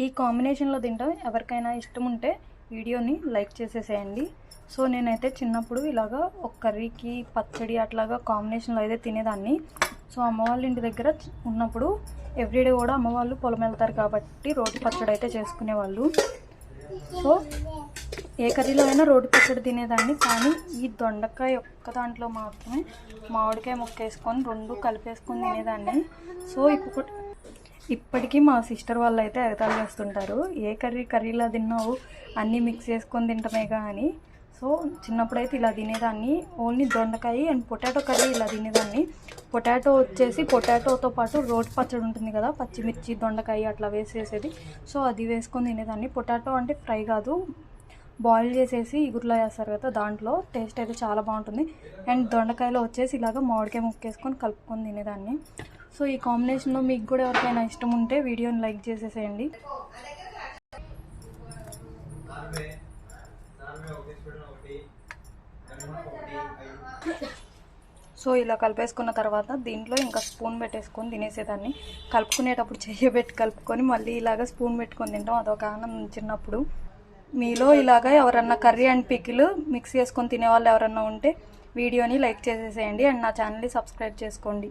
ఈ కాంబినేషన్లో తింటాం. ఎవరికైనా ఇష్టం ఉంటే వీడియోని లైక్ చేసేసేయండి. సో నేనైతే చిన్నప్పుడు ఇలాగా ఒక కర్రీకి పచ్చడి అట్లాగా కాంబినేషన్లో అయితే తినేదాన్ని. సో అమ్మ వాళ్ళ ఇంటి దగ్గర ఉన్నప్పుడు ఎవ్రీడే కూడా అమ్మ వాళ్ళు పొలం వెళ్తారు కాబట్టి రోటి పచ్చడి అయితే చేసుకునేవాళ్ళు. సో ఏ కర్రీలో అయినా రోటి పచ్చడి తినేదాన్ని. కానీ ఈ దొండకాయ ఒక్క దాంట్లో మాత్రమే మామిడికాయ ముక్క వేసుకొని రెండు కలిపేసుకొని తినేదాన్ని. సో ఇప్పటికీ మా సిస్టర్ వాళ్ళు అయితే ఎగతాళి చేస్తుంటారు, ఏ కర్రీలా తిన్నావు, అన్నీ మిక్స్ చేసుకొని తింటమేగా అని. సో చిన్నప్పుడైతే ఇలా తినేదాన్ని. ఓన్లీ దొండకాయ అండ్ పొటాటో కర్రీ ఇలా తినేదాన్ని. పొటాటో వచ్చేసి పొటాటోతో పాటు రోటి పచ్చడి ఉంటుంది కదా, పచ్చిమిర్చి దొండకాయ అట్లా వేసేసేది. సో అది వేసుకొని తినేదాన్ని. పొటాటో అంటే ఫ్రై కాదు, బాయిల్ చేసేసి ఇగురులో వేస్తారు కదా, దాంట్లో టేస్ట్ అయితే చాలా బాగుంటుంది. అండ్ దొండకాయలో వచ్చేసి ఇలాగ మామిడికాయ ముక్కేసుకొని కలుపుకొని తినేదాన్ని. సో ఈ కాంబినేషన్లో మీకు కూడా ఎవరికైనా ఇష్టం ఉంటే వీడియోని లైక్ చేసేసేయండి. సో ఇలా కలిపేసుకున్న తర్వాత దీంట్లో ఇంకా స్పూన్ పెట్టేసుకొని తినేసేదాన్ని. కలుపుకునేటప్పుడు చెయ్యబెట్టి కలుపుకొని మళ్ళీ ఇలాగ స్పూన్ పెట్టుకొని తింటాం, అదొక ఆనందం చిన్నప్పుడు. మీలో ఇలాగ ఎవరన్నా కర్రీ అండ్ పికిల్ మిక్స్ చేసుకొని తినేవాళ్ళు ఎవరన్నా ఉంటే వీడియోని లైక్ చేసేసేయండి అండ్ నా ఛానల్ని సబ్స్క్రైబ్ చేసుకోండి.